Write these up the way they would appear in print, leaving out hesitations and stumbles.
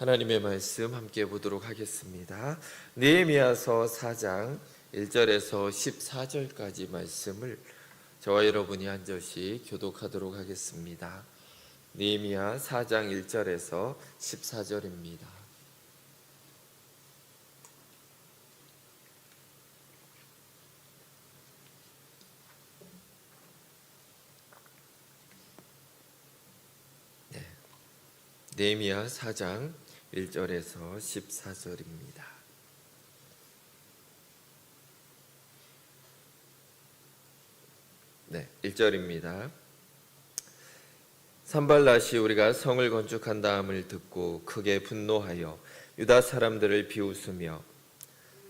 하나님의 말씀 함께 보도록 하겠습니다. 느헤미야서 4장 1절에서 14절까지 말씀을 저와 여러분이 한 절씩 교독하도록 하겠습니다. 느헤미야 4장 1절에서 14절입니다. 느헤미야 4장 1절에서 14절입니다. 네, 1절입니다. 산발랏이 우리가 성을 건축한 다음을 듣고 크게 분노하여 유다 사람들을 비웃으며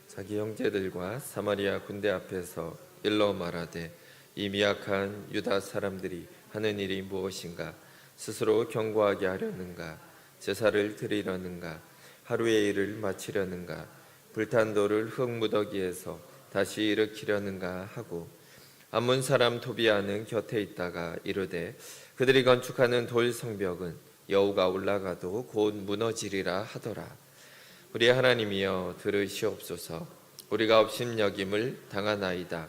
자기 형제들과 사마리아 군대 앞에서 일러 말하되 이 미약한 유다 사람들이 하는 일이 무엇인가? 스스로 견고하게 하려는가? 제사를 드리려는가? 하루의 일을 마치려는가? 불탄 돌을 흙무더기에서 다시 일으키려는가 하고 암몬 사람 토비아는 곁에 있다가 이르되 그들이 건축하는 돌 성벽은 여호가 올라가도 곧 무너지리라 하더라. 우리 하나님이여 들으시옵소서. 우리가 업신여김을 당하나이다.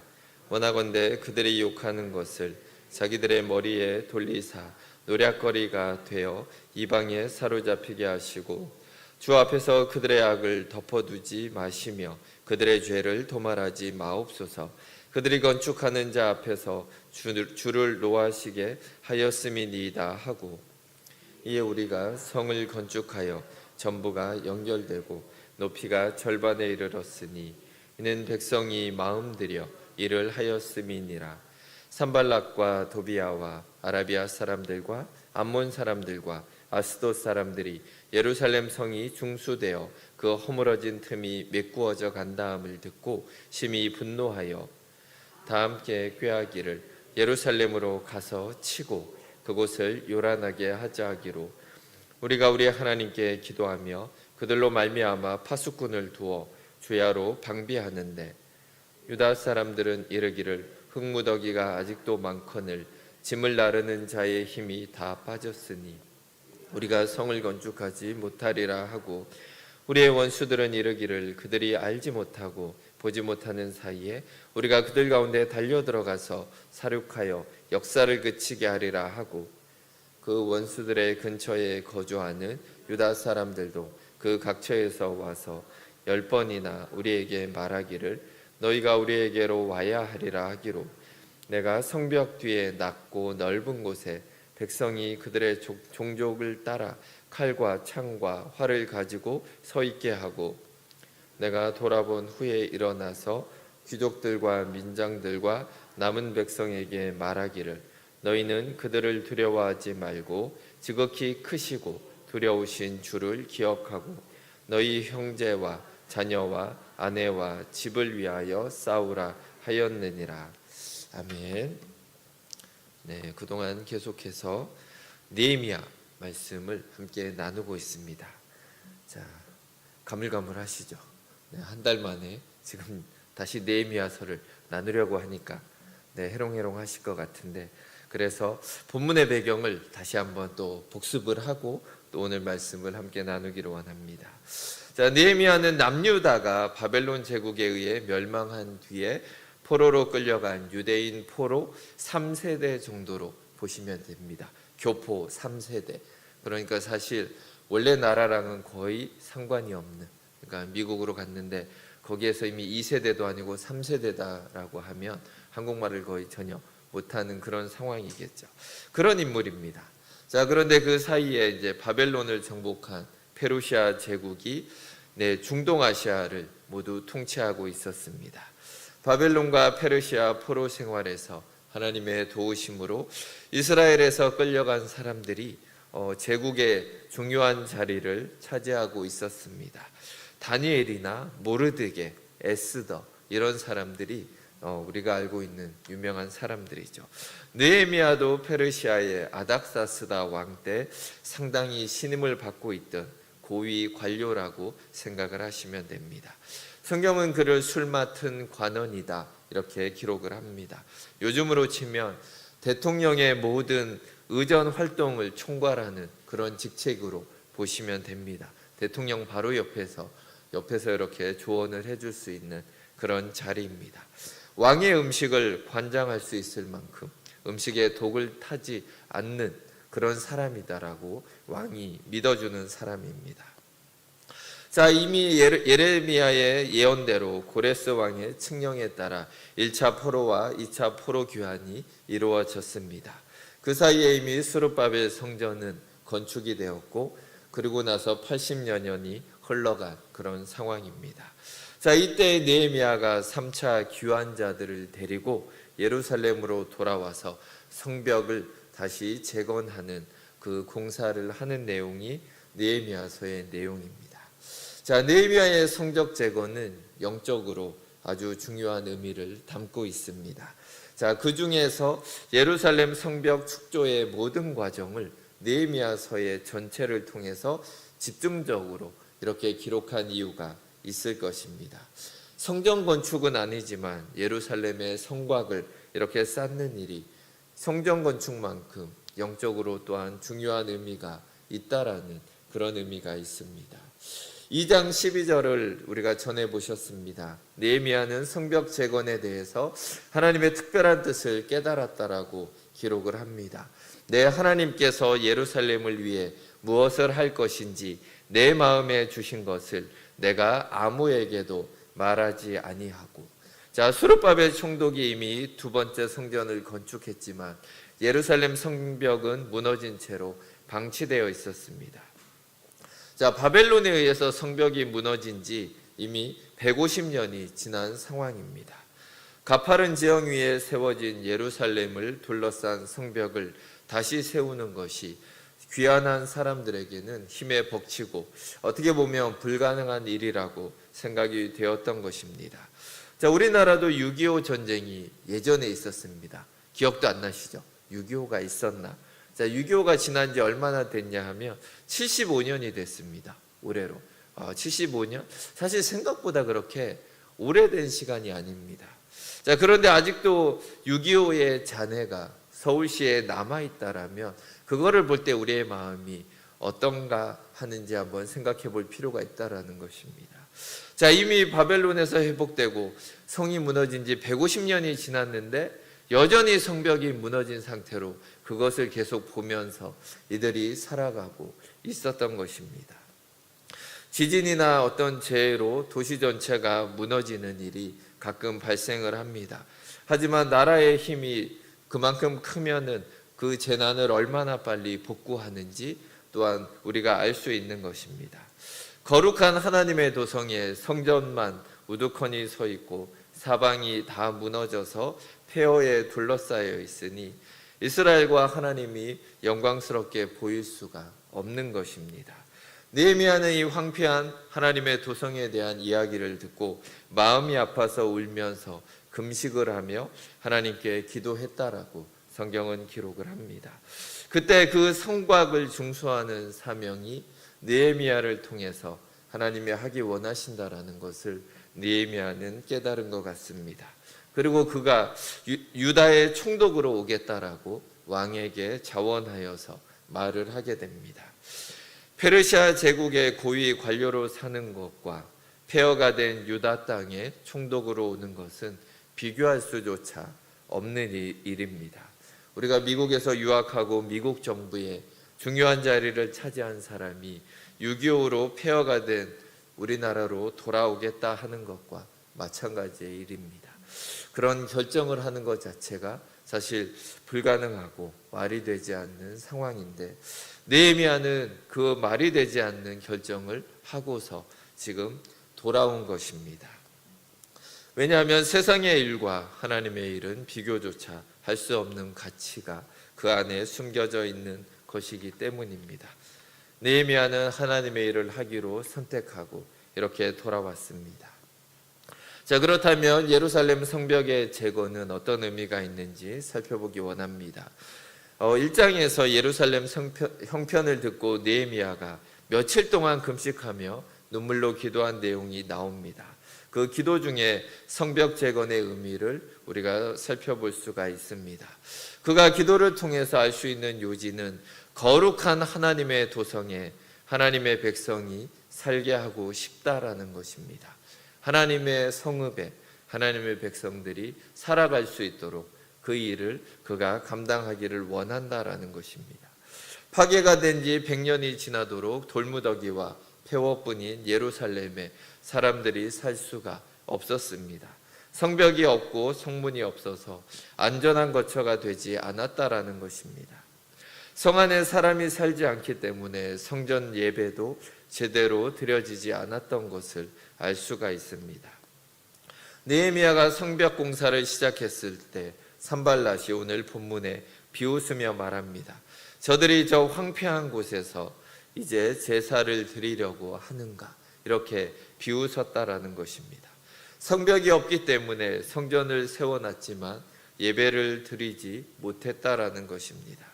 원하건대 그들이 욕하는 것을 자기들의 머리에 돌리사 노략거리가 되어 이방에 사로잡히게 하시고 주 앞에서 그들의 악을 덮어두지 마시며 그들의 죄를 도말하지 마옵소서. 그들이 건축하는 자 앞에서 주를 노하시게 하였음이니이다 하고 이에 우리가 성을 건축하여 전부가 연결되고 높이가 절반에 이르렀으니 이는 백성이 마음들여 일을 하였음이니라. 산발락과 도비아와 아라비아 사람들과 암몬 사람들과 아스돗 사람들이 예루살렘 성이 중수되어 그 허물어진 틈이 메꾸어져 간다함을 듣고 심히 분노하여 다 함께 꾀하기를 예루살렘으로 가서 치고 그곳을 요란하게 하자 하기로 우리가 우리 하나님께 기도하며 그들로 말미암아 파수꾼을 두어 주야로 방비하는데 유다 사람들은 이르기를 흙무더기가 아직도 많거늘 짐을 나르는 자의 힘이 다 빠졌으니 우리가 성을 건축하지 못하리라 하고 우리의 원수들은 이르기를 그들이 알지 못하고 보지 못하는 사이에 우리가 그들 가운데 달려들어가서 사륙하여 역사를 그치게 하리라 하고 그 원수들의 근처에 거주하는 유다 사람들도 그 각처에서 와서 10번이나 우리에게 말하기를 너희가 우리에게로 와야 하리라 하기로 내가 성벽 뒤에 낮고 넓은 곳에 백성이 그들의 종족을 따라 칼과 창과 활을 가지고 서 있게 하고 내가 돌아본 후에 일어나서 귀족들과 민장들과 남은 백성에게 말하기를 너희는 그들을 두려워하지 말고 지극히 크시고 두려우신 주를 기억하고 너희 형제와 자녀와 아내와 집을 위하여 싸우라 하였느니라. 아멘. 네, 그동안 계속해서 느헤미야 말씀을 함께 나누고 있습니다. 자, 가물가물하시죠? 네, 한 달 만에 지금 다시 느헤미야서를 나누려고 하니까 해롱해롱 하실 것 같은데 그래서 본문의 배경을 다시 한번 또 복습을 하고 또 오늘 말씀을 함께 나누기로 원합니다. 자, 느헤미야는 남유다가 바벨론 제국에 의해 멸망한 뒤에 포로로 끌려간 유대인 포로 3세대 정도로 보시면 됩니다. 교포 3세대. 그러니까 사실 원래 나라랑은 거의 상관이 없는, 그러니까 미국으로 갔는데 거기에서 이미 2세대도 아니고 3세대다라고 하면 한국말을 거의 전혀 못하는 그런 상황이겠죠. 그런 인물입니다. 자, 그런데 그 사이에 이제 바벨론을 정복한 페르시아 제국이 중동아시아를 모두 통치하고 있었습니다. 바벨론과 페르시아 포로 생활에서 하나님의 도우심으로 이스라엘에서 끌려간 사람들이 제국의 중요한 자리를 차지하고 있었습니다. 다니엘이나 모르드게, 에스더 이런 사람들이 우리가 알고 있는 유명한 사람들이죠. 느헤미야도 페르시아의 아닥사스다 왕 때 상당히 신임을 받고 있던 고위 관료라고 생각을 하시면 됩니다. 성경은 그를 술 맡은 관원이다 이렇게 기록을 합니다. 요즘으로 치면 대통령의 모든 의전 활동을 총괄하는 그런 직책으로 보시면 됩니다. 대통령 바로 옆에서 이렇게 조언을 해줄 수 있는 그런 자리입니다. 왕의 음식을 관장할 수 있을 만큼 음식에 독을 타지 않는 그런 사람이다라고 왕이 믿어주는 사람입니다. 자, 이미 예레미야의 예언대로 고레스 왕의 칙령에 따라 1차 포로와 2차 포로 귀환이 이루어졌습니다. 그 사이에 이미 스룹바벨 성전은 건축이 되었고 그리고 나서 80여 년이 흘러간 그런 상황입니다. 자, 이때 느헤미야가 3차 귀환자들을 데리고 예루살렘으로 돌아와서 성벽을 다시 재건하는 그 공사를 하는 내용이 느헤미야서의 내용입니다. 자, 느헤미야의 성적 재건은 영적으로 아주 중요한 의미를 담고 있습니다. 자, 그 중에서 예루살렘 성벽 축조의 모든 과정을 느헤미야서의 전체를 통해서 집중적으로 이렇게 기록한 이유가 있을 것입니다. 성전 건축은 아니지만 예루살렘의 성곽을 이렇게 쌓는 일이 성전 건축만큼 영적으로 또한 중요한 의미가 있다라는 그런 의미가 있습니다. 2장 12절을 우리가 전해 보셨습니다. 느헤미야는 성벽 재건에 대해서 하나님의 특별한 뜻을 깨달았다라고 기록을 합니다. 내 하나님께서 예루살렘을 위해 무엇을 할 것인지 내 마음에 주신 것을 내가 아무에게도 말하지 아니하고. 자, 스룹바벨 총독이 이미 두 번째 성전을 건축했지만 예루살렘 성벽은 무너진 채로 방치되어 있었습니다. 자, 바벨론에 의해서 성벽이 무너진 지 이미 150년이 지난 상황입니다. 가파른 지형 위에 세워진 예루살렘을 둘러싼 성벽을 다시 세우는 것이 귀환한 사람들에게는 힘에 벅치고 어떻게 보면 불가능한 일이라고 생각이 되었던 것입니다. 자, 우리나라도 6.25 전쟁이 예전에 있었습니다. 기억도 안 나시죠? 6.25가 있었나? 자, 6.25가 지난 지 얼마나 됐냐 하면 75년이 됐습니다. 올해로. 75년? 사실 생각보다 그렇게 오래된 시간이 아닙니다. 자, 그런데 아직도 6.25의 잔해가 서울시에 남아있다라면 그거를 볼 때 우리의 마음이 어떤가 하는지 한번 생각해 볼 필요가 있다라는 것입니다. 자, 이미 바벨론에서 회복되고 성이 무너진 지 150년이 지났는데 여전히 성벽이 무너진 상태로 그것을 계속 보면서 이들이 살아가고 있었던 것입니다. 지진이나 어떤 재해로 도시 전체가 무너지는 일이 가끔 발생을 합니다. 하지만 나라의 힘이 그만큼 크면은 그 재난을 얼마나 빨리 복구하는지 또한 우리가 알 수 있는 것입니다. 거룩한 하나님의 도성에 성전만 우두커니 서 있고 사방이 다 무너져서 폐허에 둘러싸여 있으니 이스라엘과 하나님이 영광스럽게 보일 수가 없는 것입니다. 느헤미야는 이 황폐한 하나님의 도성에 대한 이야기를 듣고 마음이 아파서 울면서 금식을 하며 하나님께 기도했다라고 성경은 기록을 합니다. 그때 그 성곽을 중수하는 사명이 느헤미야를 통해서 하나님이 하기 원하신다라는 것을 느헤미야는 깨달은 것 같습니다. 그리고 그가 유다의 총독으로 오겠다라고 왕에게 자원하여서 말을 하게 됩니다. 페르시아 제국의 고위 관료로 사는 것과 폐허가 된 유다 땅에 총독으로 오는 것은 비교할 수조차 없는 일입니다. 우리가 미국에서 유학하고 미국 정부의 중요한 자리를 차지한 사람이 6.25로 폐허가 된 우리나라로 돌아오겠다 하는 것과 마찬가지의 일입니다. 그런 결정을 하는 것 자체가 사실 불가능하고 말이 되지 않는 상황인데 느헤미야는 그 말이 되지 않는 결정을 하고서 지금 돌아온 것입니다. 왜냐하면 세상의 일과 하나님의 일은 비교조차 할 수 없는 가치가 그 안에 숨겨져 있는 것이기 때문입니다. 느헤미야는 하나님의 일을 하기로 선택하고 이렇게 돌아왔습니다. 자, 그렇다면 예루살렘 성벽의 재건은 어떤 의미가 있는지 살펴보기 원합니다. 1장에서 예루살렘 형편을 듣고 느헤미야가 며칠 동안 금식하며 눈물로 기도한 내용이 나옵니다. 그 기도 중에 성벽 재건의 의미를 우리가 살펴볼 수가 있습니다. 그가 기도를 통해서 알 수 있는 요지는 거룩한 하나님의 도성에 하나님의 백성이 살게 하고 싶다라는 것입니다. 하나님의 성읍에 하나님의 백성들이 살아갈 수 있도록 그 일을 그가 감당하기를 원한다라는 것입니다. 파괴가 된 지 100년이 지나도록 돌무더기와 폐허뿐인 예루살렘에 사람들이 살 수가 없었습니다. 성벽이 없고 성문이 없어서 안전한 거처가 되지 않았다라는 것입니다. 성 안에 사람이 살지 않기 때문에 성전 예배도 제대로 드려지지 않았던 것을 알 수가 있습니다. 느헤미야가 성벽 공사를 시작했을 때 산발랏이 오늘 본문에 비웃으며 말합니다. 저들이 저 황폐한 곳에서 이제 제사를 드리려고 하는가, 이렇게 비웃었다라는 것입니다. 성벽이 없기 때문에 성전을 세워놨지만 예배를 드리지 못했다라는 것입니다.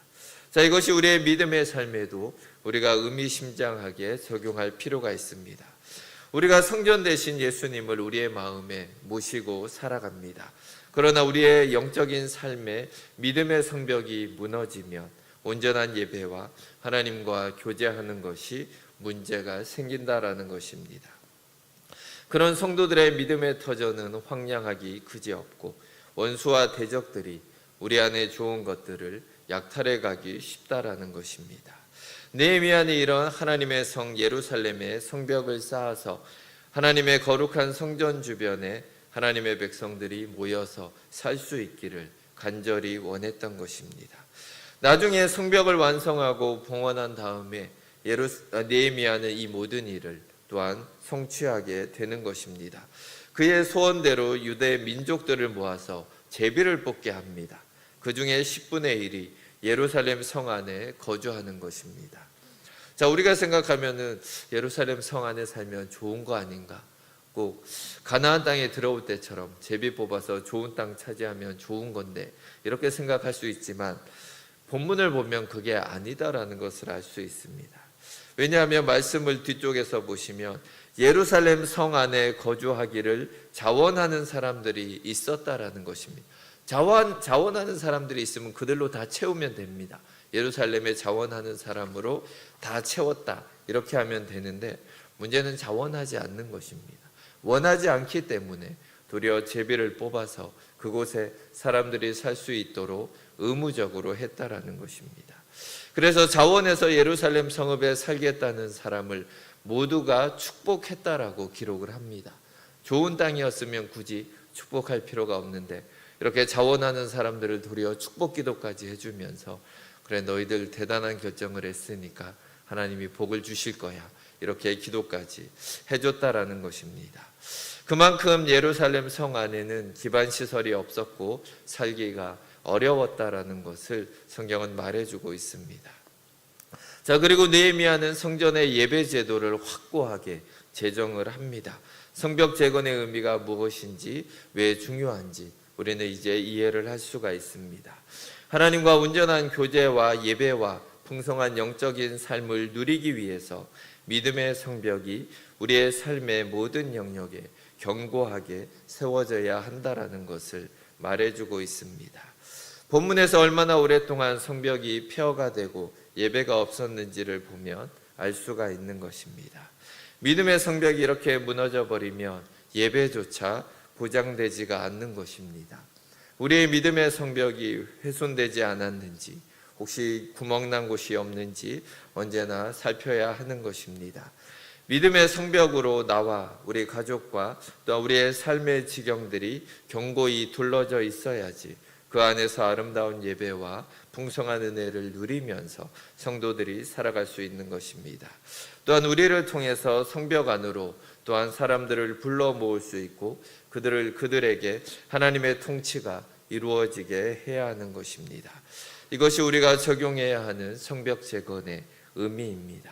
자, 이것이 우리의 믿음의 삶에도 우리가 의미심장하게 적용할 필요가 있습니다. 우리가 성전 대신 예수님을 우리의 마음에 모시고 살아갑니다. 그러나 우리의 영적인 삶에 믿음의 성벽이 무너지면 온전한 예배와 하나님과 교제하는 것이 문제가 생긴다라는 것입니다. 그런 성도들의 믿음의 터전은 황량하기 그지없고 원수와 대적들이 우리 안에 좋은 것들을 약탈해 가기 쉽다라는 것입니다. 느헤미야는 이런 하나님의 성 예루살렘에 성벽을 쌓아서 하나님의 거룩한 성전 주변에 하나님의 백성들이 모여서 살 수 있기를 간절히 원했던 것입니다. 나중에 성벽을 완성하고 봉헌한 다음에 느헤미야는 이 모든 일을 또한 성취하게 되는 것입니다. 그의 소원대로 유대 민족들을 모아서 제비를 뽑게 합니다. 그 중에 10분의 1이 예루살렘 성 안에 거주하는 것입니다. 자, 우리가 생각하면은 예루살렘 성 안에 살면 좋은 거 아닌가? 꼭 가나안 땅에 들어올 때처럼 제비 뽑아서 좋은 땅 차지하면 좋은 건데, 이렇게 생각할 수 있지만 본문을 보면 그게 아니다라는 것을 알 수 있습니다. 왜냐하면 말씀을 뒤쪽에서 보시면 예루살렘 성 안에 거주하기를 자원하는 사람들이 있었다라는 것입니다. 자원하는 사람들이 있으면 그들로 다 채우면 됩니다. 예루살렘에 자원하는 사람으로 다 채웠다, 이렇게 하면 되는데, 문제는 자원하지 않는 것입니다. 원하지 않기 때문에 도리어 제비를 뽑아서 그곳에 사람들이 살 수 있도록 의무적으로 했다라는 것입니다. 그래서 자원해서 예루살렘 성읍에 살겠다는 사람을 모두가 축복했다라고 기록을 합니다. 좋은 땅이었으면 굳이 축복할 필요가 없는데 이렇게 자원하는 사람들을 도리어 축복 기도까지 해주면서, 그래 너희들 대단한 결정을 했으니까 하나님이 복을 주실 거야, 이렇게 기도까지 해줬다라는 것입니다. 그만큼 예루살렘 성 안에는 기반 시설이 없었고 살기가 어려웠다라는 것을 성경은 말해주고 있습니다. 자, 그리고 느헤미야는 성전의 예배 제도를 확고하게 제정을 합니다. 성벽 재건의 의미가 무엇인지, 왜 중요한지 우리는 이제 이해를 할 수가 있습니다. 하나님과 온전한 교제와 예배와 풍성한 영적인 삶을 누리기 위해서 믿음의 성벽이 우리의 삶의 모든 영역에 견고하게 세워져야 한다라는 것을 말해주고 있습니다. 본문에서 얼마나 오랫동안 성벽이 폐허가 되고 예배가 없었는지를 보면 알 수가 있는 것입니다. 믿음의 성벽이 이렇게 무너져 버리면 예배조차 보장되지가 않는 것입니다. 우리의 믿음의 성벽이 훼손되지 않았는지, 혹시 구멍난 곳이 없는지 언제나 살펴야 하는 것입니다. 믿음의 성벽으로 나와 우리 가족과 또 우리의 삶의 지경들이 견고히 둘러져 있어야지 그 안에서 아름다운 예배와 풍성한 은혜를 누리면서 성도들이 살아갈 수 있는 것입니다. 또한 우리를 통해서 성벽 안으로 또한 사람들을 불러 모을 수 있고 그들에게 하나님의 통치가 이루어지게 해야 하는 것입니다. 이것이 우리가 적용해야 하는 성벽 재건의 의미입니다.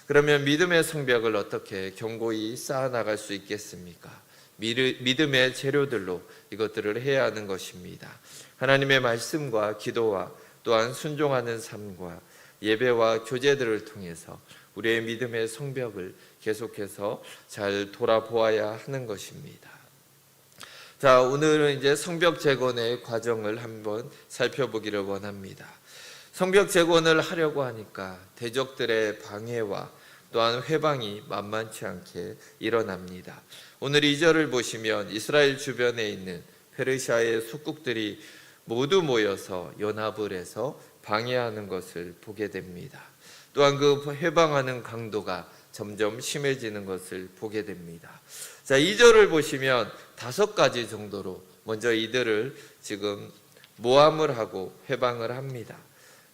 그러면 믿음의 성벽을 어떻게 견고히 쌓아나갈 수 있겠습니까? 믿음의 재료들로 이것들을 해야 하는 것입니다. 하나님의 말씀과 기도와 또한 순종하는 삶과 예배와 교제들을 통해서 우리의 믿음의 성벽을 계속해서 잘 돌아보아야 하는 것입니다. 자, 오늘은 이제 성벽 재건의 과정을 한번 살펴보기를 원합니다. 성벽 재건을 하려고 하니까 대적들의 방해와 또한 회방이 만만치 않게 일어납니다. 오늘 2절을 보시면 이스라엘 주변에 있는 페르시아의 속국들이 모두 모여서 연합을 해서 방해하는 것을 보게 됩니다. 또한 그 해방하는 강도가 점점 심해지는 것을 보게 됩니다. 자, 2절을 보시면 5가지 정도로 먼저 이들을 지금 모함을 하고 해방을 합니다.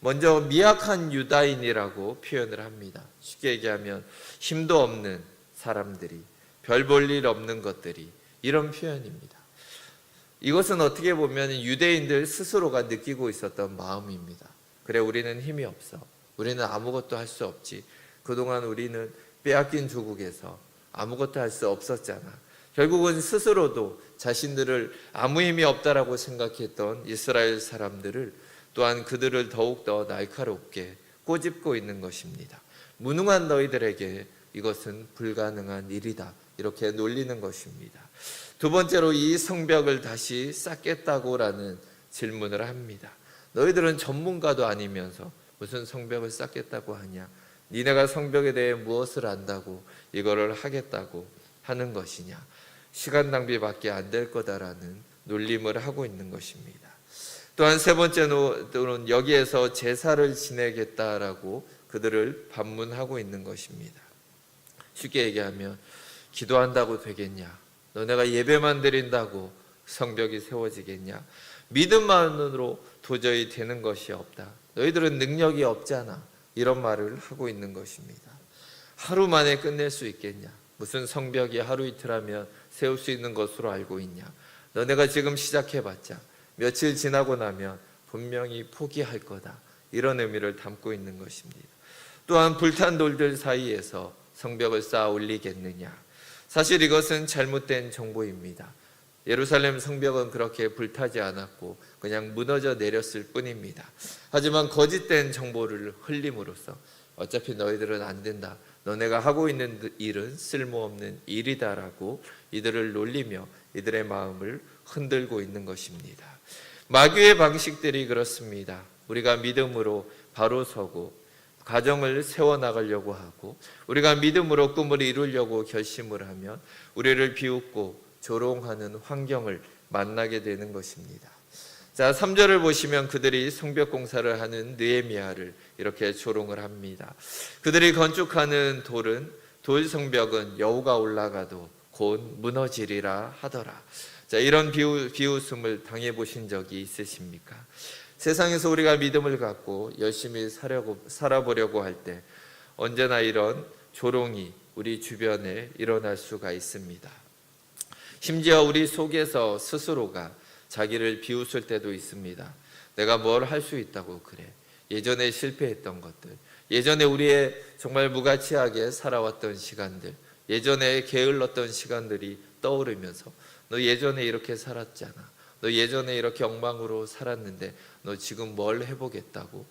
먼저 미약한 유다인이라고 표현을 합니다. 쉽게 얘기하면 힘도 없는 사람들이, 별 볼 일 없는 것들이, 이런 표현입니다. 이것은 어떻게 보면 유대인들 스스로가 느끼고 있었던 마음입니다. 그래, 우리는 힘이 없어. 우리는 아무것도 할 수 없지. 그동안 우리는 빼앗긴 조국에서 아무것도 할 수 없었잖아. 결국은 스스로도 자신들을 아무 힘이 없다라고 생각했던 이스라엘 사람들을, 또한 그들을 더욱더 날카롭게 꼬집고 있는 것입니다. 무능한 너희들에게 이것은 불가능한 일이다, 이렇게 놀리는 것입니다. 두 번째로 이 성벽을 다시 쌓겠다고라는 질문을 합니다. 너희들은 전문가도 아니면서 무슨 성벽을 쌓겠다고 하냐? 니네가 성벽에 대해 무엇을 안다고 이거를 하겠다고 하는 것이냐? 시간 낭비밖에 안 될 거다라는 놀림을 하고 있는 것입니다. 또한 세 번째로는 여기에서 제사를 지내겠다라고 그들을 반문하고 있는 것입니다. 쉽게 얘기하면 기도한다고 되겠냐? 너네가 예배만 드린다고 성벽이 세워지겠냐? 믿음만으로 도저히 되는 것이 없다. 너희들은 능력이 없잖아. 이런 말을 하고 있는 것입니다. 하루 만에 끝낼 수 있겠냐? 무슨 성벽이 하루 이틀 하면 세울 수 있는 것으로 알고 있냐? 너네가 지금 시작해봤자 며칠 지나고 나면 분명히 포기할 거다. 이런 의미를 담고 있는 것입니다. 또한 불탄 돌들 사이에서 성벽을 쌓아 올리겠느냐? 사실 이것은 잘못된 정보입니다. 예루살렘 성벽은 그렇게 불타지 않았고 그냥 무너져 내렸을 뿐입니다. 하지만 거짓된 정보를 흘림으로써 어차피 너희들은 안 된다, 너네가 하고 있는 일은 쓸모없는 일이다라고 이들을 놀리며 이들의 마음을 흔들고 있는 것입니다. 마귀의 방식들이 그렇습니다. 우리가 믿음으로 바로 서고 가정을 세워나가려고 하고 우리가 믿음으로 꿈을 이루려고 결심을 하면 우리를 비웃고 조롱하는 환경을 만나게 되는 것입니다. 자, 3절을 보시면 그들이 성벽 공사를 하는 느헤미야를 이렇게 조롱을 합니다. 그들이 건축하는 돌 성벽은 여호가 올라가도 곧 무너지리라 하더라. 자, 이런 비웃음을 당해보신 적이 있으십니까? 세상에서 우리가 믿음을 갖고 열심히 살아보려고 할 때 언제나 이런 조롱이 우리 주변에 일어날 수가 있습니다. 심지어 우리 속에서 스스로가 자기를 비웃을 때도 있습니다. 내가 뭘 할 수 있다고 그래. 예전에 실패했던 것들, 예전에 우리의 정말 무가치하게 살아왔던 시간들, 예전에 게을렀던 시간들이 떠오르면서 너 예전에 이렇게 살았잖아. 너 예전에 이렇게 엉망으로 살았는데 너 지금 뭘 해보겠다고.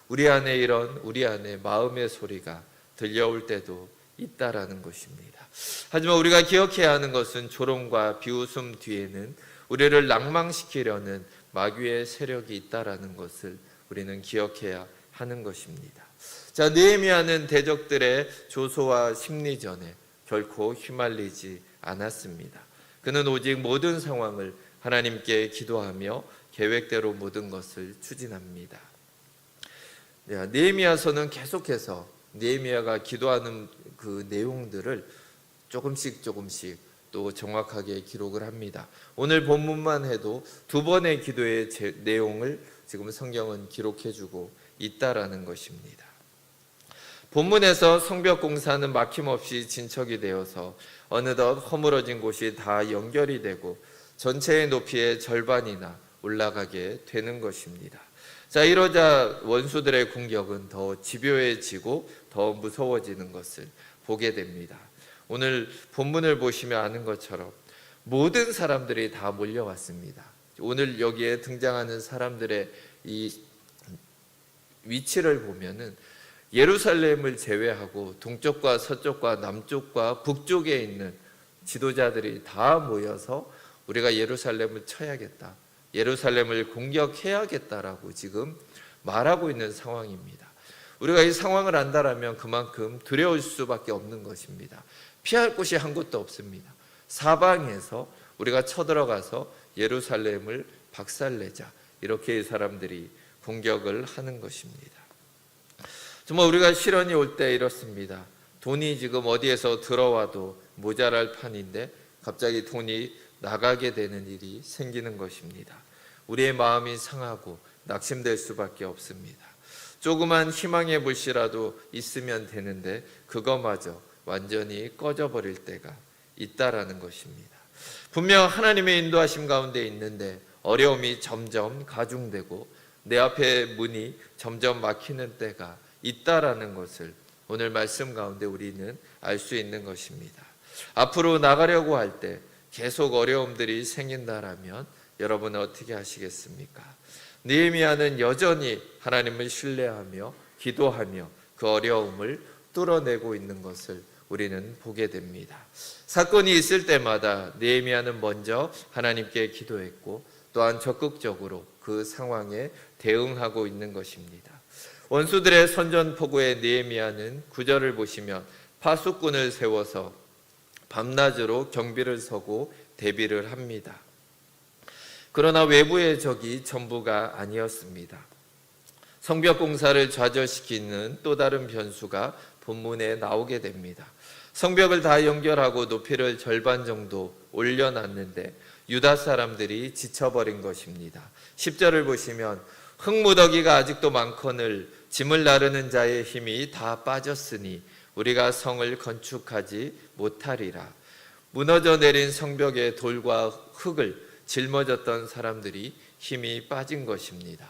우리 안에 마음의 소리가 들려올 때도 있다라는 것입니다. 하지만 우리가 기억해야 하는 것은 조롱과 비웃음 뒤에는 우리를 낭망시키려는 마귀의 세력이 있다라는 것을 우리는 기억해야 하는 것입니다. 자, 느헤미야는 대적들의 조소와 심리전에 결코 휘말리지 않았습니다. 그는 오직 모든 상황을 하나님께 기도하며 계획대로 모든 것을 추진합니다. 느헤미야서는 계속해서 느헤미야가 기도하는 그 내용들을 조금씩 또 정확하게 기록을 합니다. 오늘 본문만 해도 2번의 기도의 내용을 지금 성경은 기록해주고 있다라는 것입니다. 본문에서 성벽 공사는 막힘없이 진척이 되어서 어느덧 허물어진 곳이 다 연결이 되고 전체의 높이의 절반이나 올라가게 되는 것입니다. 자, 이러자 원수들의 공격은 더 집요해지고 더 무서워지는 것을 보게 됩니다. 오늘 본문을 보시면 아는 것처럼 모든 사람들이 다 몰려왔습니다. 오늘 여기에 등장하는 사람들의 이 위치를 보면은 예루살렘을 제외하고 동쪽과 서쪽과 남쪽과 북쪽에 있는 지도자들이 다 모여서 우리가 예루살렘을 쳐야겠다, 예루살렘을 공격해야겠다라고 지금 말하고 있는 상황입니다. 우리가 이 상황을 안다라면 그만큼 두려울 수밖에 없는 것입니다. 피할 곳이 한 곳도 없습니다. 사방에서 우리가 쳐들어가서 예루살렘을 박살내자, 이렇게 이 사람들이 공격을 하는 것입니다. 정말 우리가 시련이 올 때 이렇습니다. 돈이 지금 어디에서 들어와도 모자랄 판인데 갑자기 돈이 나가게 되는 일이 생기는 것입니다. 우리의 마음이 상하고 낙심될 수밖에 없습니다. 조그만 희망의 불씨라도 있으면 되는데 그거마저 완전히 꺼져버릴 때가 있다라는 것입니다. 분명 하나님의 인도하심 가운데 있는데 어려움이 점점 가중되고 내 앞에 문이 점점 막히는 때가 있다라는 것을 오늘 말씀 가운데 우리는 알 수 있는 것입니다. 앞으로 나가려고 할 때 계속 어려움들이 생긴다라면 여러분은 어떻게 하시겠습니까? 느헤미야는 여전히 하나님을 신뢰하며 기도하며 그 어려움을 뚫어내고 있는 것을 우리는 보게 됩니다. 사건이 있을 때마다 느헤미야는 먼저 하나님께 기도했고 또한 적극적으로 그 상황에 대응하고 있는 것입니다. 원수들의 선전포고에 느헤미야는 9절을 보시면 파수꾼을 세워서 밤낮으로 경비를 서고 대비를 합니다. 그러나 외부의 적이 전부가 아니었습니다. 성벽 공사를 좌절시키는 또 다른 변수가 본문에 나오게 됩니다. 성벽을 다 연결하고 높이를 절반 정도 올려놨는데 유다 사람들이 지쳐버린 것입니다. 10절을 보시면 흙무더기가 아직도 많거늘 짐을 나르는 자의 힘이 다 빠졌으니 우리가 성을 건축하지 못하리라. 무너져 내린 성벽의 돌과 흙을 짊어졌던 사람들이 힘이 빠진 것입니다.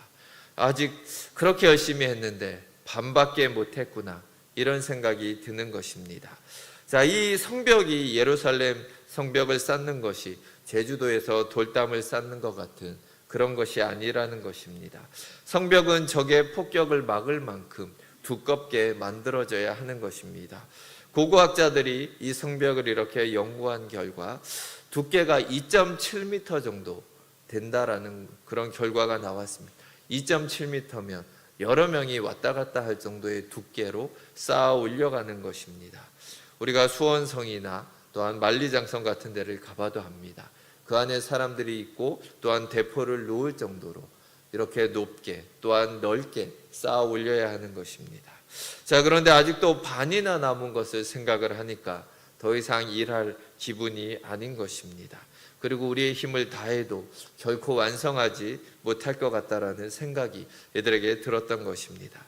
아직 그렇게 열심히 했는데 반밖에 못했구나, 이런 생각이 드는 것입니다. 자, 이 성벽이, 예루살렘 성벽을 쌓는 것이 제주도에서 돌담을 쌓는 것 같은 그런 것이 아니라는 것입니다. 성벽은 적의 폭격을 막을 만큼 두껍게 만들어져야 하는 것입니다. 고고학자들이 이 성벽을 이렇게 연구한 결과 두께가 2.7m 정도 된다라는 그런 결과가 나왔습니다. 2.7m면 여러 명이 왔다 갔다 할 정도의 두께로 쌓아 올려가는 것입니다. 우리가 수원성이나 또한 만리장성 같은 데를 가봐도 합니다. 그 안에 사람들이 있고 또한 대포를 놓을 정도로 이렇게 높게 또한 넓게 쌓아 올려야 하는 것입니다. 자, 그런데 아직도 반이나 남은 것을 생각을 하니까 더 이상 일할 기분이 아닌 것입니다. 그리고 우리의 힘을 다해도 결코 완성하지 못할 것 같다라는 생각이 이들에게 들었던 것입니다.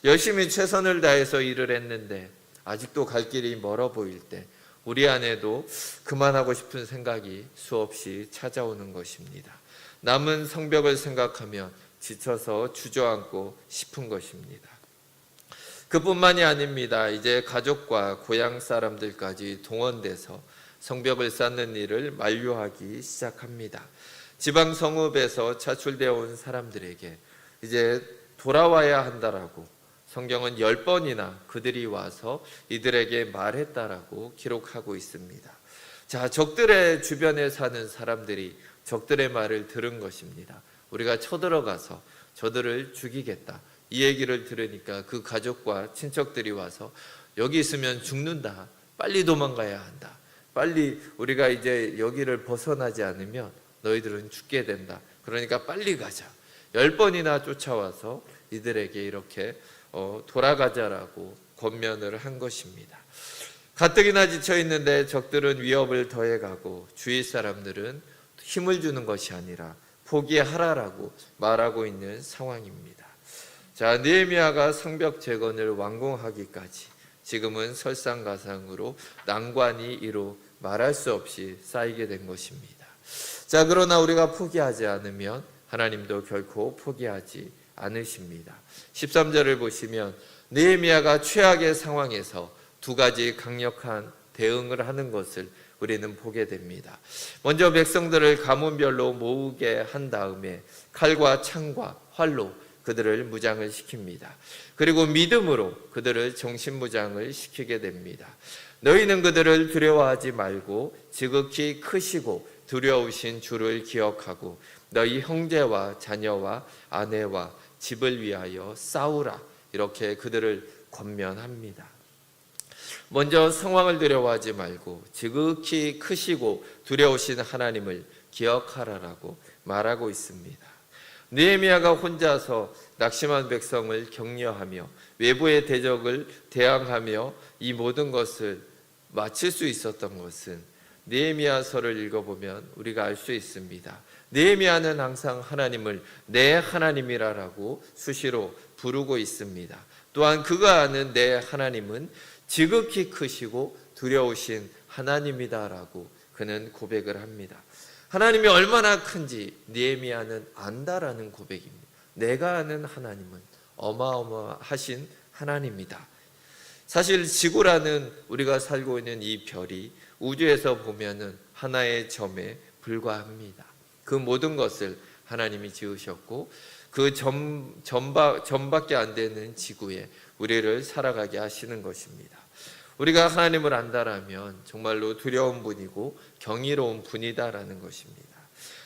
열심히 최선을 다해서 일을 했는데 아직도 갈 길이 멀어 보일 때 우리 안에도 그만하고 싶은 생각이 수없이 찾아오는 것입니다. 남은 성벽을 생각하면 지쳐서 주저앉고 싶은 것입니다. 그뿐만이 아닙니다. 이제 가족과 고향 사람들까지 동원돼서 성벽을 쌓는 일을 만류하기 시작합니다. 지방 성읍에서 차출되어 온 사람들에게 이제 돌아와야 한다라고 성경은 10번이나 그들이 와서 이들에게 말했다라고 기록하고 있습니다. 자, 적들의 주변에 사는 사람들이 적들의 말을 들은 것입니다. 우리가 쳐들어가서 저들을 죽이겠다, 이 얘기를 들으니까 그 가족과 친척들이 와서 여기 있으면 죽는다, 빨리 도망가야 한다, 빨리 우리가 이제 여기를 벗어나지 않으면 너희들은 죽게 된다, 그러니까 빨리 가자. 10번이나 쫓아와서 이들에게 이렇게 돌아가자라고 권면을 한 것입니다. 가뜩이나 지쳐 있는데 적들은 위협을 더해가고 주위 사람들은 힘을 주는 것이 아니라 포기하라라고 말하고 있는 상황입니다. 자, 느헤미야가 성벽 재건을 완공하기까지 지금은 설상가상으로 난관이 이루 말할 수 없이 쌓이게 된 것입니다. 자, 그러나 우리가 포기하지 않으면 하나님도 결코 포기하지 않으십니다. 13절을 보시면 느헤미야가 최악의 상황에서 두 가지 강력한 대응을 하는 것을 우리는 보게 됩니다. 먼저 백성들을 가문별로 모으게 한 다음에 칼과 창과 활로 그들을 무장을 시킵니다. 그리고 믿음으로 그들을 정신무장을 시키게 됩니다. 너희는 그들을 두려워하지 말고 지극히 크시고 두려우신 주를 기억하고 너희 형제와 자녀와 아내와 집을 위하여 싸우라, 이렇게 그들을 권면합니다. 먼저 상황을 두려워하지 말고 지극히 크시고 두려우신 하나님을 기억하라라고 말하고 있습니다. 느헤미야가 혼자서 낙심한 백성을 격려하며 외부의 대적을 대항하며 이 모든 것을 마칠 수 있었던 것은 느헤미야서를 읽어보면 우리가 알 수 있습니다. 느헤미야는 항상 하나님을 내 하나님이라고 수시로 부르고 있습니다. 또한 그가 아는 내 하나님은 지극히 크시고 두려우신 하나님이다라고 그는 고백을 합니다. 하나님이 얼마나 큰지 느헤미야는 안다라는 고백입니다. 내가 아는 하나님은 어마어마하신 하나님이다. 사실 지구라는 우리가 살고 있는 이 별이 우주에서 보면은 하나의 점에 불과합니다. 그 모든 것을 하나님이 지으셨고 그 점밖에 안 되는 지구에 우리를 살아가게 하시는 것입니다. 우리가 하나님을 안다라면 정말로 두려운 분이고 경이로운 분이다라는 것입니다.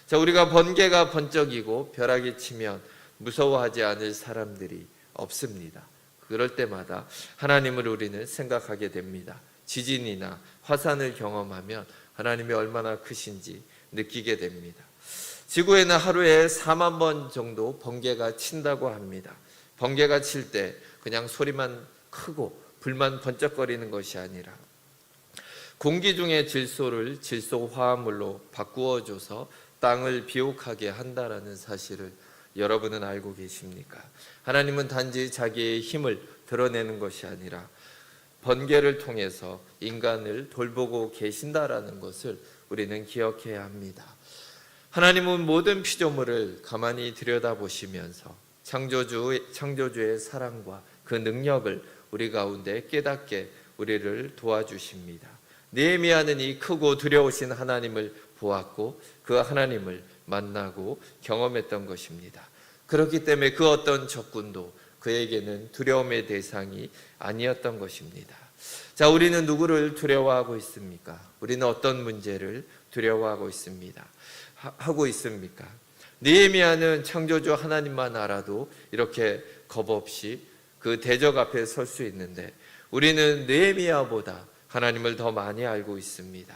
자, 우리가 번개가 번쩍이고 벼락이 치면 무서워하지 않을 사람들이 없습니다. 그럴 때마다 하나님을 우리는 생각하게 됩니다. 지진이나 화산을 경험하면 하나님이 얼마나 크신지 느끼게 됩니다. 지구에는 하루에 4만 번 정도 번개가 친다고 합니다. 번개가 칠 때 그냥 소리만 크고 불만 번쩍거리는 것이 아니라 공기 중의 질소를 질소 화합물로 바꾸어줘서 땅을 비옥하게 한다라는 사실을 여러분은 알고 계십니까? 하나님은 단지 자기의 힘을 드러내는 것이 아니라 번개를 통해서 인간을 돌보고 계신다라는 것을 우리는 기억해야 합니다. 하나님은 모든 피조물을 가만히 들여다보시면서 창조주의 사랑과 그 능력을 우리 가운데 깨닫게 우리를 도와주십니다. 느헤미야는 이 크고 두려우신 하나님을 보았고 그 하나님을 만나고 경험했던 것입니다. 그렇기 때문에 그 어떤 적군도 그에게는 두려움의 대상이 아니었던 것입니다. 자, 우리는 누구를 두려워하고 있습니까? 우리는 어떤 문제를 두려워하고 있습니다. 하고 있습니까? 느헤미야는 창조주 하나님만 알아도 이렇게 겁없이 그 대적 앞에 설 수 있는데 우리는 느헤미야보다 하나님을 더 많이 알고 있습니다.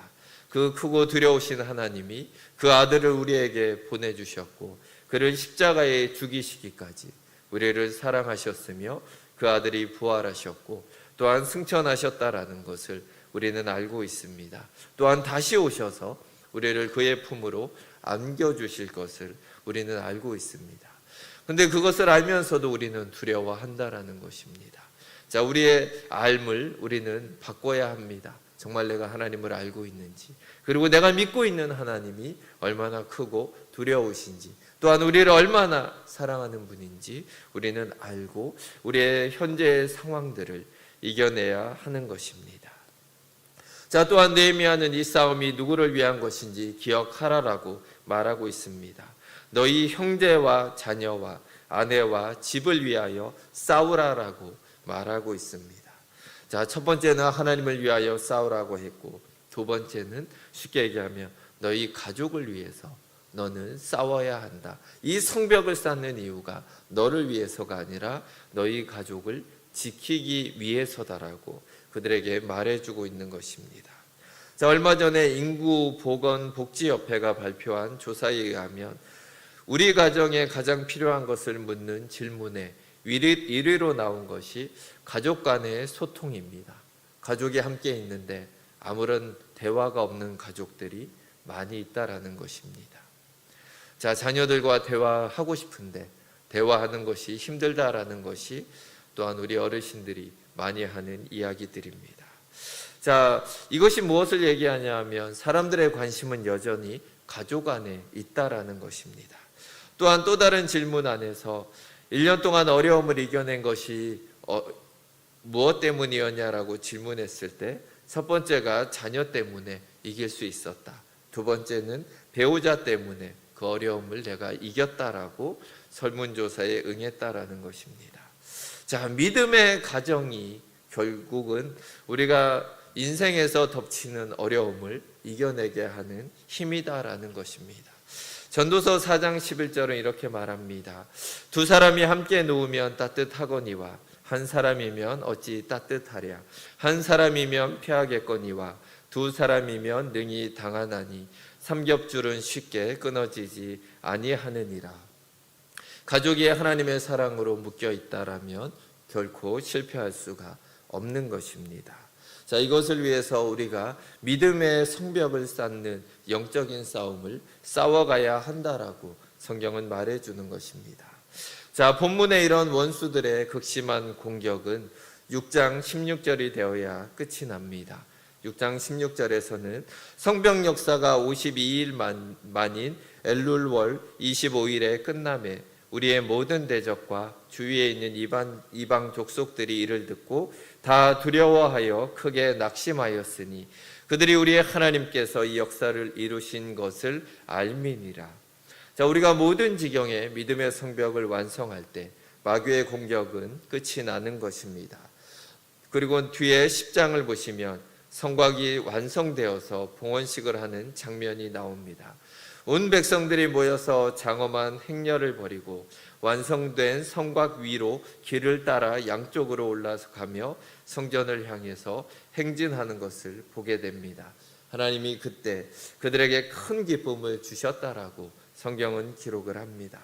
그 크고 두려우신 하나님이 그 아들을 우리에게 보내주셨고 그를 십자가에 죽이시기까지 우리를 사랑하셨으며 그 아들이 부활하셨고 또한 승천하셨다라는 것을 우리는 알고 있습니다. 또한 다시 오셔서 우리를 그의 품으로 안겨주실 것을 우리는 알고 있습니다. 그런데 그것을 알면서도 우리는 두려워한다라는 것입니다. 자, 우리의 알을 우리는 바꿔야 합니다. 정말 내가 하나님을 알고 있는지, 그리고 내가 믿고 있는 하나님이 얼마나 크고 두려우신지, 또한 우리를 얼마나 사랑하는 분인지 우리는 알고 우리의 현재의 상황들을 이겨내야 하는 것입니다. 자, 또한 느헤미야는 이 싸움이 누구를 위한 것인지 기억하라라고 말하고 있습니다. 너희 형제와 자녀와 아내와 집을 위하여 싸우라라고 말하고 있습니다. 자, 첫 번째는 하나님을 위하여 싸우라고 했고, 두 번째는 쉽게 얘기하면 너희 가족을 위해서 너는 싸워야 한다. 이 성벽을 쌓는 이유가 너를 위해서가 아니라 너희 가족을 지키기 위해서다라고 그들에게 말해주고 있는 것입니다. 자, 얼마 전에 인구보건복지협회가 발표한 조사에 의하면 우리 가정에 가장 필요한 것을 묻는 질문에 1위로 나온 것이 가족 간의 소통입니다. 가족이 함께 있는데 아무런 대화가 없는 가족들이 많이 있다라는 것입니다. 자, 자녀들과 대화하고 싶은데 대화하는 것이 힘들다라는 것이 또한 우리 어르신들이 많이 하는 이야기들입니다. 자, 이것이 무엇을 얘기하냐 하면 사람들의 관심은 여전히 가족 안에 있다라는 것입니다. 또한 또 다른 질문 안에서 1년 동안 어려움을 이겨낸 것이 무엇 때문이었냐라고 질문했을 때 첫 번째가 자녀 때문에 이길 수 있었다. 두 번째는 배우자 때문에 그 어려움을 내가 이겼다라고 설문조사에 응했다라는 것입니다. 자, 믿음의 가정이 결국은 우리가 인생에서 덮치는 어려움을 이겨내게 하는 힘이다라는 것입니다. 전도서 4장 11절은 이렇게 말합니다. 두 사람이 함께 누우면 따뜻하거니와 한 사람이면 어찌 따뜻하랴. 한 사람이면 피하겠거니와 두 사람이면 능히 당하나니 삼겹줄은 쉽게 끊어지지 아니하느니라. 가족이 하나님의 사랑으로 묶여 있다라면 결코 실패할 수가 없는 것입니다. 자, 이것을 위해서 우리가 믿음의 성벽을 쌓는 영적인 싸움을 싸워가야 한다라고 성경은 말해주는 것입니다. 자, 본문의 이런 원수들의 극심한 공격은 6장 16절이 되어야 끝이 납니다. 6장 16절에서는 성벽 역사가 52일 만인 엘룰월 25일에 끝남에 우리의 모든 대적과 주위에 있는 이방 족속들이 이를 듣고 다 두려워하여 크게 낙심하였으니 그들이 우리의 하나님께서 이 역사를 이루신 것을 알미니라. 자, 우리가 모든 지경에 믿음의 성벽을 완성할 때 마귀의 공격은 끝이 나는 것입니다. 그리고 뒤에 10장을 보시면 성곽이 완성되어서 봉헌식을 하는 장면이 나옵니다. 온 백성들이 모여서 장엄한 행렬을 벌이고 완성된 성곽 위로 길을 따라 양쪽으로 올라가며 성전을 향해서 행진하는 것을 보게 됩니다. 하나님이 그때 그들에게 큰 기쁨을 주셨다라고 성경은 기록을 합니다.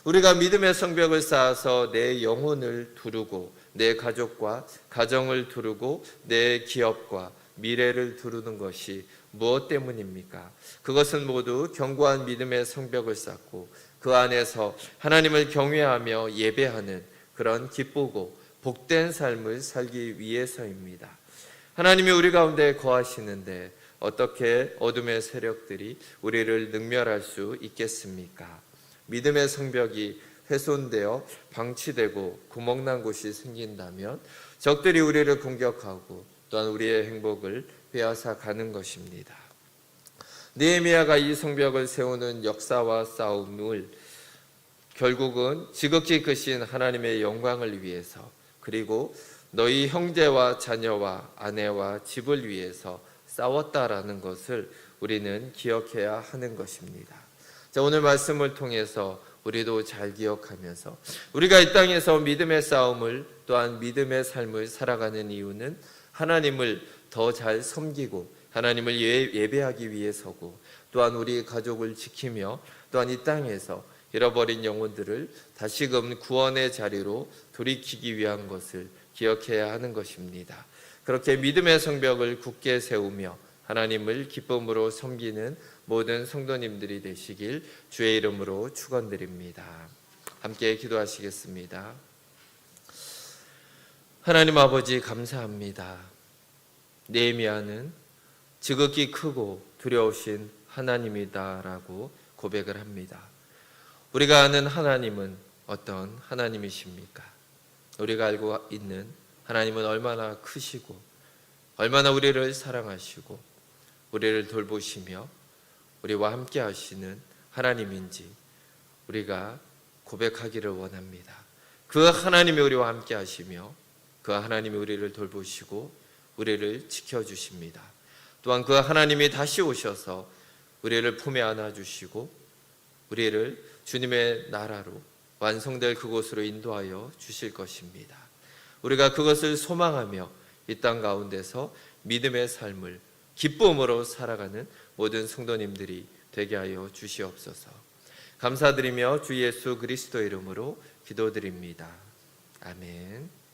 우리가 믿음의 성벽을 쌓아서 내 영혼을 두르고 내 가족과 가정을 두르고 내 기업과 미래를 두르는 것이 무엇 때문입니까? 그것은 모두 견고한 믿음의 성벽을 쌓고 그 안에서 하나님을 경외하며 예배하는 그런 기쁘고 복된 삶을 살기 위해서입니다. 하나님이 우리 가운데 거하시는데 어떻게 어둠의 세력들이 우리를 능멸할 수 있겠습니까? 믿음의 성벽이 훼손되어 방치되고 구멍난 곳이 생긴다면 적들이 우리를 공격하고 또한 우리의 행복을 빼앗아 가는 것입니다. 느헤미야가 이 성벽을 세우는 역사와 싸움을 결국은 지극히 크신 하나님의 영광을 위해서 그리고 너희 형제와 자녀와 아내와 집을 위해서 싸웠다라는 것을 우리는 기억해야 하는 것입니다. 자, 오늘 말씀을 통해서 우리도 잘 기억하면서 우리가 이 땅에서 믿음의 싸움을 또한 믿음의 삶을 살아가는 이유는 하나님을 더 잘 섬기고 하나님을 예배하기 위해서고 또한 우리 가족을 지키며 또한 이 땅에서 잃어버린 영혼들을 다시금 구원의 자리로 돌이키기 위한 것을 기억해야 하는 것입니다. 그렇게 믿음의 성벽을 굳게 세우며 하나님을 기쁨으로 섬기는 모든 성도님들이 되시길 주의 이름으로 축원드립니다. 함께 기도하시겠습니다. 하나님 아버지 감사합니다. 느헤미야는 지극히 크고 두려우신 하나님이다라고 고백을 합니다. 우리가 아는 하나님은 어떤 하나님이십니까? 우리가 알고 있는 하나님은 얼마나 크시고 얼마나 우리를 사랑하시고 우리를 돌보시며 우리와 함께 하시는 하나님인지 우리가 고백하기를 원합니다. 그 하나님이 우리와 함께 하시며 그 하나님이 우리를 돌보시고 우리를 지켜주십니다. 또한 그 하나님이 다시 오셔서 우리를 품에 안아주시고 우리를 주님의 나라로 완성될 그곳으로 인도하여 주실 것입니다. 우리가 그것을 소망하며 이 땅 가운데서 믿음의 삶을 기쁨으로 살아가는 모든 성도님들이 되게 하여 주시옵소서. 감사드리며 주 예수 그리스도 이름으로 기도드립니다. 아멘.